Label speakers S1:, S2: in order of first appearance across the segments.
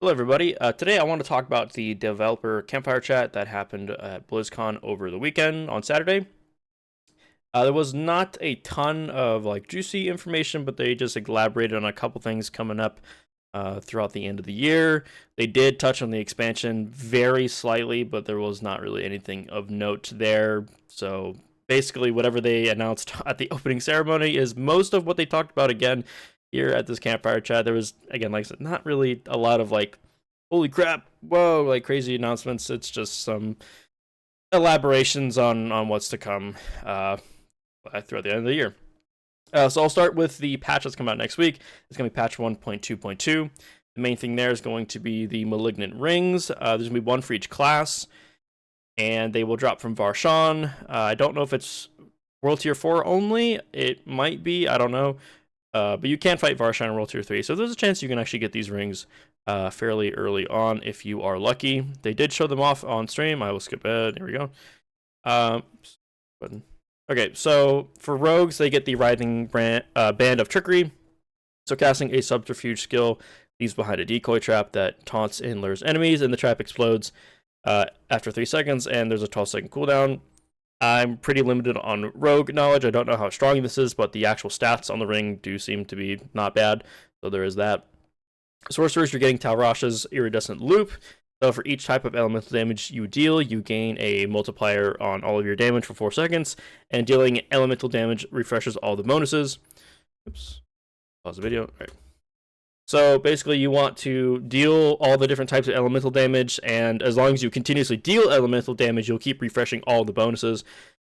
S1: Hello, everybody. Today, I want to talk about the developer Campfire chat that happened at BlizzCon over the weekend on Saturday. There was not a ton of juicy information, but they just elaborated on a couple things coming up throughout the end of the year. They did touch on the expansion very slightly, but there was not really anything of note there. So basically, whatever they announced at the opening ceremony is most of what they talked about again here at this Campfire chat. There was, again, like I said, not really a lot of holy crap, whoa, crazy announcements. It's just some elaborations on what's to come throughout the end of the year. So I'll start with the patch that's come out next week. It's going to be patch 1.2.2. The main thing there is going to be the Malignant Rings. There's going to be one for each class, and they will drop from Varshan. I don't know if it's World Tier 4 only. It might be, I don't know. But you can fight Varshan in World Tier 3, so there's a chance you can actually get these rings fairly early on if you are lucky. They did show them off on stream. I will skip it. Here we go. Okay, so for rogues, they get the Writhing Band of Trickery. So casting a subterfuge skill leaves behind a decoy trap that taunts and lures enemies, and the trap explodes after 3 seconds, and there's a 12-second cooldown. I'm pretty limited on rogue knowledge. I don't know how strong this is, but the actual stats on the ring do seem to be not bad, so there is that. Sorcerers, you're getting Talrash's Iridescent Loop. So for each type of elemental damage you deal, you gain a multiplier on all of your damage for 4 seconds, and dealing elemental damage refreshes all the bonuses. Oops. Pause the video. All right. So basically, you want to deal all the different types of elemental damage, and as long as you continuously deal elemental damage, you'll keep refreshing all the bonuses.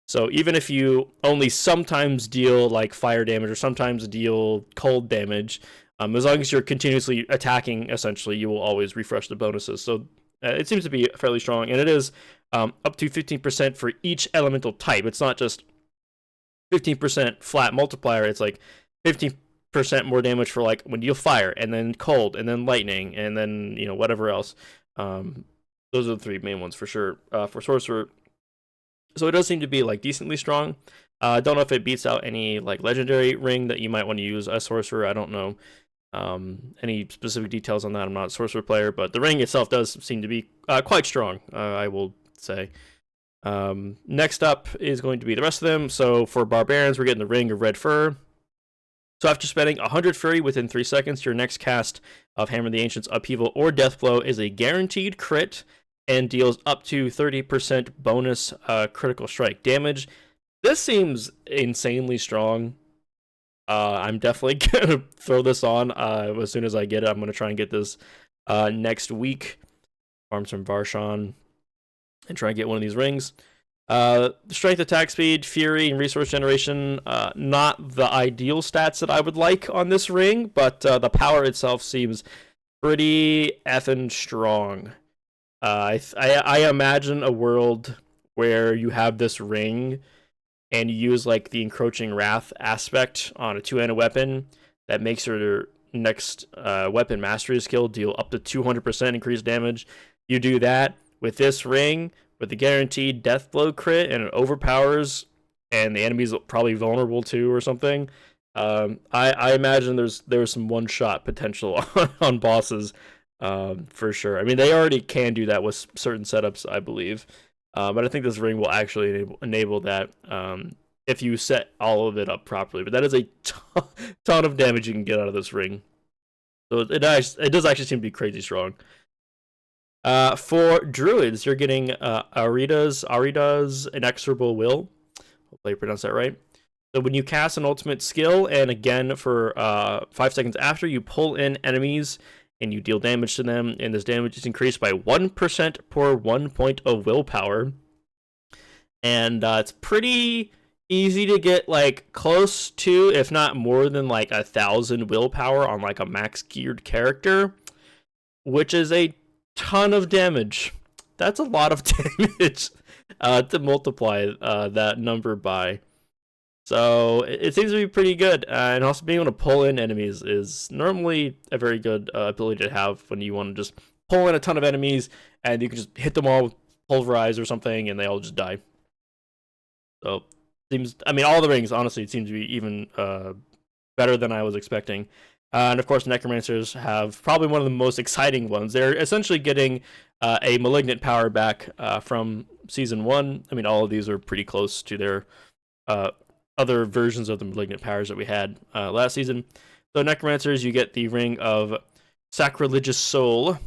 S1: So even if you only sometimes deal fire damage or sometimes deal cold damage, as long as you're continuously attacking, essentially, you will always refresh the bonuses. So it seems to be fairly strong, and it is up to 15% for each elemental type. It's not just 15% flat multiplier. It's 15% more damage for when you fire, and then cold, and then lightning, and then whatever else. Those are the 3 main ones for sure for sorcerer. So it does seem to be decently strong. I don't know if it beats out any legendary ring that you might want to use as sorcerer. I don't know any specific details on that. I'm not a sorcerer player, but the ring itself does seem to be quite strong, I will say. Next up is going to be the rest of them. So for barbarians, we're getting the Ring of Red Fur. So after spending 100 Fury within 3 seconds, your next cast of Hammer of the Ancients, Upheaval, or Deathblow is a guaranteed crit and deals up to 30% bonus critical strike damage. This seems insanely strong. I'm definitely going to throw this on as soon as I get it. I'm going to try and get this next week. Farms from Varshan and try and get one of these rings. Strength, attack speed, fury, and resource generation, not the ideal stats that I would like on this ring, but the power itself seems pretty effing strong. I imagine a world where you have this ring and you use the encroaching wrath aspect on a 2-handed weapon that makes your next weapon mastery skill deal up to 200% increased damage. You do that with this ring with the guaranteed death blow crit, and it overpowers, and the enemy's probably vulnerable too or something. I imagine there's some one-shot potential on bosses for sure. I mean, they already can do that with certain setups, I believe. But I think this ring will actually enable that if you set all of it up properly. But that is a ton of damage you can get out of this ring. So it does actually seem to be crazy strong. For druids, you're getting Arida's Inexorable Will. Hopefully I pronounced that right. So when you cast an ultimate skill, and again for 5 seconds after, you pull in enemies and you deal damage to them, and this damage is increased by 1% per 1 point of willpower. And it's pretty easy to get close to, if not more than 1,000 willpower on a max geared character, which is a ton of damage. That's a lot of damage to multiply that number by. So it seems to be pretty good, and also being able to pull in enemies is normally a very good ability to have when you want to just pull in a ton of enemies, and you can just hit them all with pulverize or something, and they all just die. So seems, I mean, all the rings honestly seem to be even better than I was expecting. And of course, necromancers have probably one of the most exciting ones. They're essentially getting a malignant power back from season 1. I mean, all of these are pretty close to their uh, other versions of the malignant powers that we had last season. So necromancers, you get the ring of sacrilegious soul.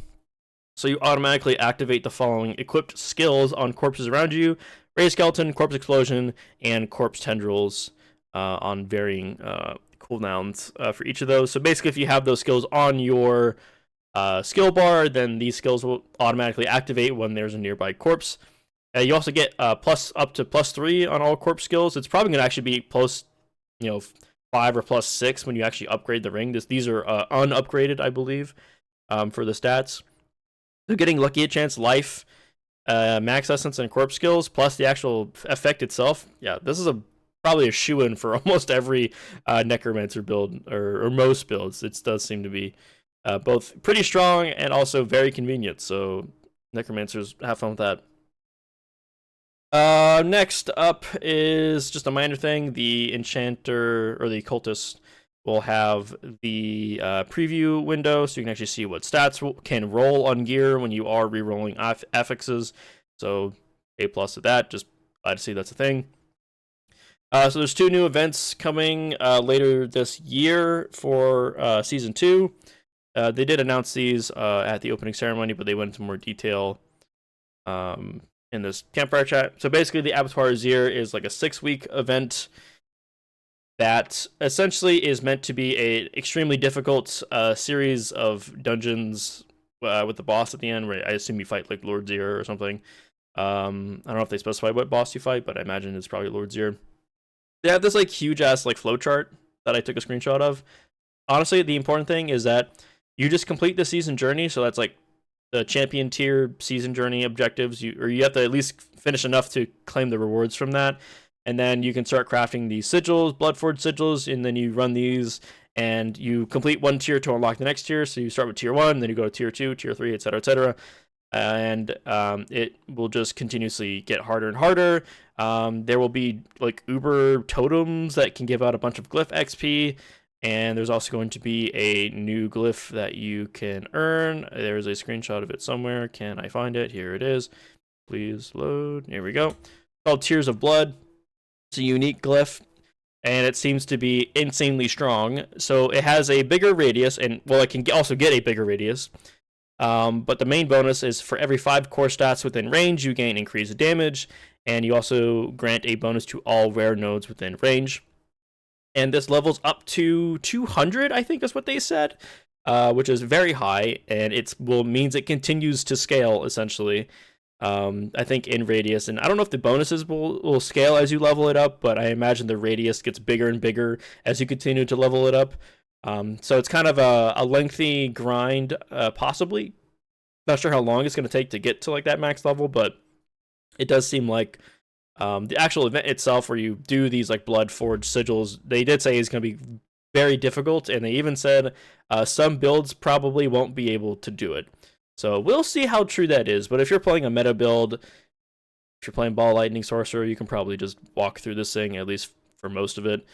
S1: So you automatically activate the following equipped skills on corpses around you: raise skeleton, corpse explosion, and corpse tendrils on varying cooldowns for each of those. So basically, if you have those skills on your skill bar, then these skills will automatically activate when there's a nearby corpse. You also get plus up to +3 on all corpse skills. It's probably going to actually be plus, 5 or +6 when you actually upgrade the ring. These are unupgraded, I believe, for the stats. So getting Lucky Chance, life, max essence, and corpse skills, plus the actual effect itself. Yeah, this is probably a shoe-in for almost every necromancer build, or most builds. It does seem to be both pretty strong and also very convenient. So necromancers, have fun with that. Next up is just a minor thing. The enchanter or the cultist will have the preview window, so you can actually see what stats can roll on gear when you are re-rolling affixes. So A+ to that. Just glad to see that's a thing. So there's 2 new events coming later this year for season 2. They did announce these at the opening ceremony, but they went into more detail in this Campfire chat. So basically, the Abattoir Azir is like a 6-week event that essentially is meant to be a extremely difficult series of dungeons with the boss at the end, where I assume you fight like Lord Zir or something. I don't know if they specify what boss you fight, but I imagine it's probably Lord Zir. They have this like huge ass like flowchart that I took a screenshot of. Honestly, the important thing is that you just complete the season journey, so that's like the champion tier season journey objectives. You have to at least finish enough to claim the rewards from that, and then you can start crafting these sigils, Bloodforged sigils, and then you run these, and you complete one tier to unlock the next tier. So you start with tier 1, then you go to tier 2, tier 3, etc., etc., and it will just continuously get harder and harder. There will be like uber totems that can give out a bunch of glyph XP. And there's also going to be a new glyph that you can earn. There's a screenshot of it somewhere. Can I find it? Here it is. Please load. Here we go. It's called Tears of Blood. It's a unique glyph, and it seems to be insanely strong. So it has a bigger radius, and well, it can also get a bigger radius. But the main bonus is for every 5 core stats within range, you gain increased damage, and you also grant a bonus to all rare nodes within range. And this levels up to 200, I think is what they said, which is very high, and means it continues to scale, essentially. I think in radius, and I don't know if the bonuses will scale as you level it up, but I imagine the radius gets bigger and bigger as you continue to level it up. So it's kind of a lengthy grind, possibly. Not sure how long it's going to take to get to like that max level, but it does seem like the actual event itself, where you do these like Bloodforged sigils, they did say is going to be very difficult, and they even said some builds probably won't be able to do it. So we'll see how true that is. But if you're playing a meta build, if you're playing Ball Lightning Sorcerer, you can probably just walk through this thing, at least for most of it.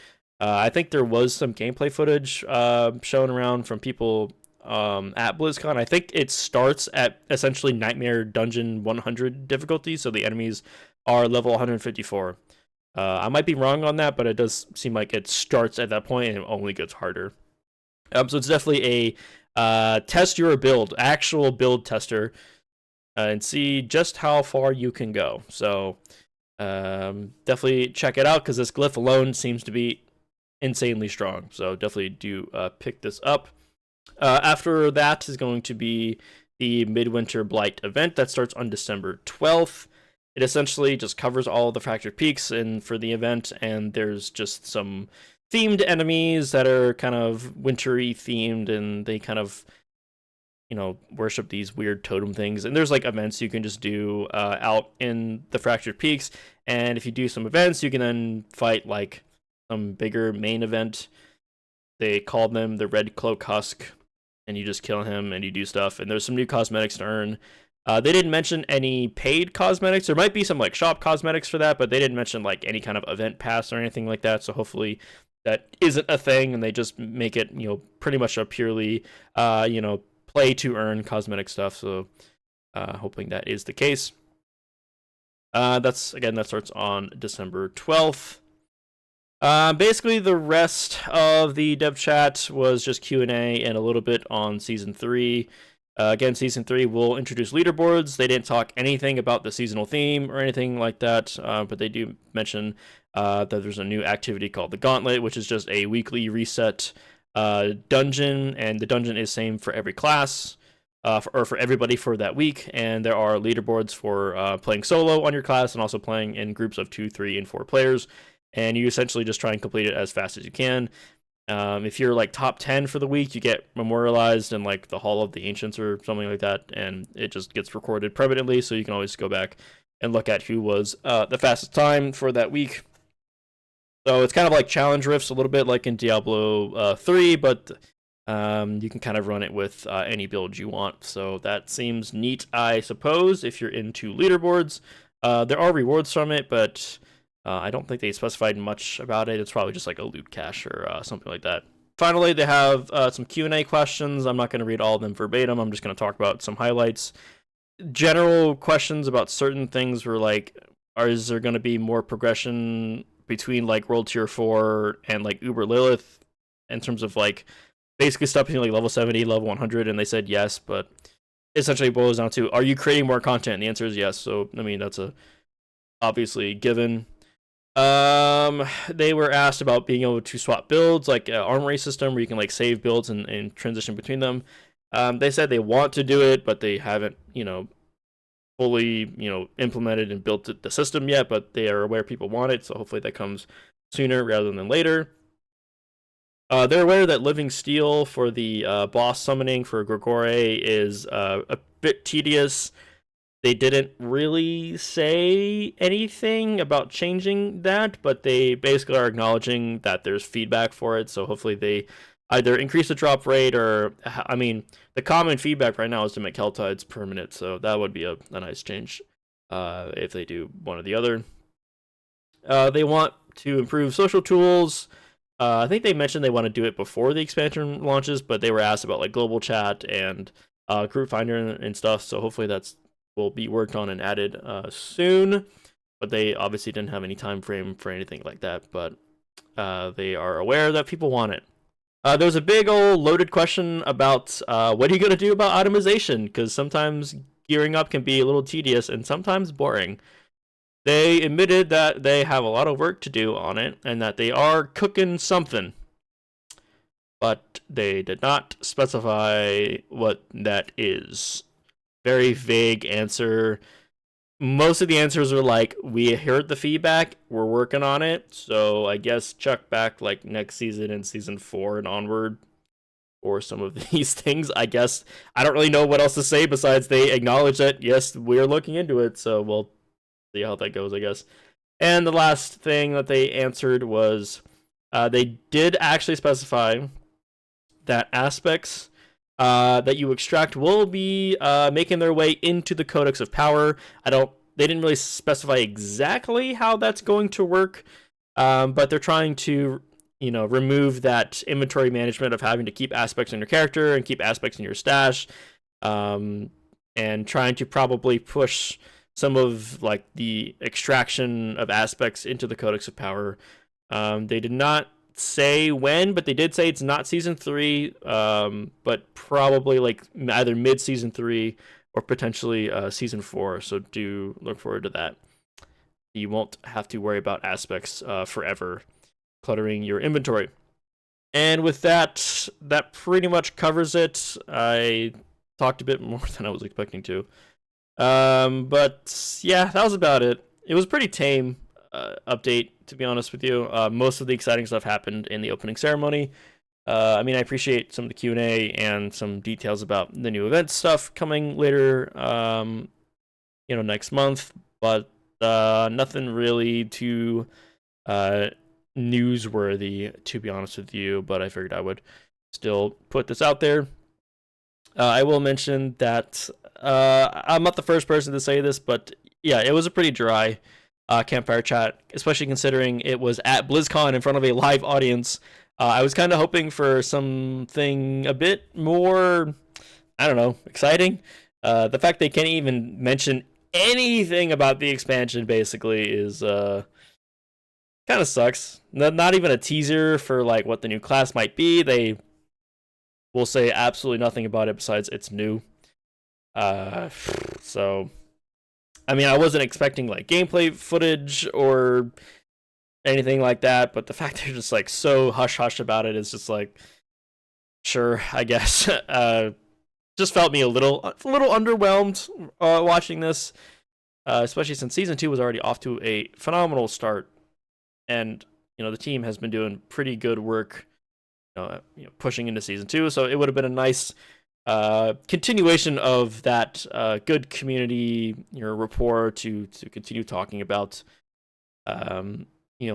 S1: I think there was some gameplay footage shown around from people at BlizzCon. I think it starts at essentially Nightmare Dungeon 100 difficulty, so the enemies are level 154. I might be wrong on that, but it does seem like it starts at that point and it only gets harder. So it's definitely a test your build, actual build tester, and see just how far you can go. So definitely check it out, because this glyph alone seems to be insanely strong. So definitely do pick this up. After that is going to be the Midwinter Blight event that starts on December 12th. It essentially just covers all the Fractured Peaks for the event, and there's just some themed enemies that are kind of wintry themed, and they kind of, worship these weird totem things. And there's like events you can just do out in the Fractured Peaks, and if you do some events, you can then fight like some bigger main event. They call them the Red Cloak Husk, and you just kill him and you do stuff. And there's some new cosmetics to earn. They didn't mention any paid cosmetics. There might be some like shop cosmetics for that, but they didn't mention like any kind of event pass or anything like that. So hopefully that isn't a thing, and they just make it, pretty much a purely, play to earn cosmetic stuff. So, hoping that is the case. That starts on December 12th. Basically, the rest of the dev chat was just Q&A and a little bit on Season 3. Again, Season 3 will introduce leaderboards. They didn't talk anything about the seasonal theme or anything like that, but they do mention that there's a new activity called the Gauntlet, which is just a weekly reset dungeon, and the dungeon is same for every class, for everybody for that week, and there are leaderboards for playing solo on your class and also playing in groups of 2, 3, and 4 players. And you essentially just try and complete it as fast as you can. If you're like top 10 for the week, you get memorialized in like the Hall of the Ancients or something like that, and it just gets recorded permanently, so you can always go back and look at who was the fastest time for that week. So it's kind of like challenge rifts a little bit like in Diablo 3, but you can kind of run it with any build you want. So that seems neat, I suppose, if you're into leaderboards. There are rewards from it, but I don't think they specified much about it. It's probably just like a loot cache or something like that. Finally, they have some Q&A questions. I'm not going to read all of them verbatim. I'm just going to talk about some highlights. General questions about certain things were like, is there going to be more progression between like World Tier 4 and like Uber Lilith in terms of like basically stuff between like level 70, level 100? And they said yes, but essentially it boils down to, are you creating more content? And the answer is yes. So, I mean, that's a obviously given. They were asked about being able to swap builds, like an armory system where you can like save builds and transition between them. They said they want to do it, but they haven't, fully, implemented and built the system yet, but they are aware people want it, so hopefully that comes sooner rather than later. They're aware that Living Steel for the boss summoning for Grigore is a bit tedious. They didn't really say anything about changing that, but they basically are acknowledging that there's feedback for it, so hopefully they either increase the drop rate or, I mean, the common feedback right now is to make Helltides permanent, so that would be a nice change if they do one or the other. They want to improve social tools. I think they mentioned they want to do it before the expansion launches, but they were asked about like global chat and group finder and stuff, so hopefully that's will be worked on and added soon, but they obviously didn't have any time frame for anything like that, but they are aware that people want it. There was a big old loaded question about what are you going to do about itemization, because sometimes gearing up can be a little tedious and sometimes boring. They admitted that they have a lot of work to do on it and that they are cooking something, but they did not specify what that is. Very vague answer. Most of the answers are like, we heard the feedback, we're working on it, so I guess check back like next season and season 4 and onward for some of these things. I guess I don't really know what else to say besides they acknowledge that yes, we're looking into it, so we'll see how that goes, I guess. And the last thing that they answered was they did actually specify that aspects that you extract will be making their way into the Codex of Power. They didn't really specify exactly how that's going to work, but they're trying to, remove that inventory management of having to keep aspects in your character and keep aspects in your stash, and trying to probably push some of like the extraction of aspects into the Codex of Power. They did not say when, but they did say it's not season 3, but probably like either mid season 3 or potentially season 4, so do look forward to that. You won't have to worry about aspects forever cluttering your inventory. And with that pretty much covers it. I talked a bit more than I was expecting to, but yeah, that was about it. It was pretty tame update, to be honest with you. Most of the exciting stuff happened in the opening ceremony. I mean, I appreciate some of the Q&A and some details about the new event stuff coming later, next month, but nothing really too newsworthy, to be honest with you, but I figured I would still put this out there. I will mention that I'm not the first person to say this, but yeah, it was a pretty dry Campfire chat, especially considering it was at BlizzCon in front of a live audience. I was kind of hoping for something a bit more, I don't know, exciting. The fact they can't even mention anything about the expansion basically is kind of sucks. Not even a teaser for like what the new class might be. They will say absolutely nothing about it besides it's new. So I mean, I wasn't expecting like gameplay footage or anything like that, but the fact they're just like so hush hush about it is just like, sure, I guess. Just felt me a little underwhelmed watching this, especially since season 2 was already off to a phenomenal start, and the team has been doing pretty good work, pushing into season 2. So it would have been a nice continuation of that good community rapport to continue talking about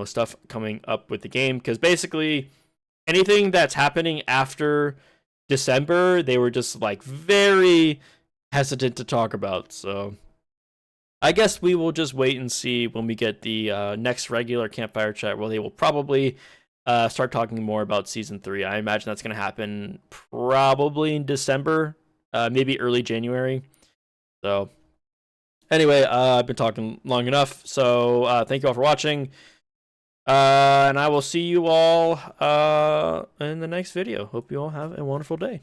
S1: stuff coming up with the game, because basically anything that's happening after December they were just like very hesitant to talk about. So I guess we will just wait and see when we get the next regular Campfire chat, where they will probably start talking more about season 3. I imagine that's going to happen probably in December, maybe early January. So anyway, I've been talking long enough, so thank you all for watching, and I will see you all in the next video. Hope you all have a wonderful day.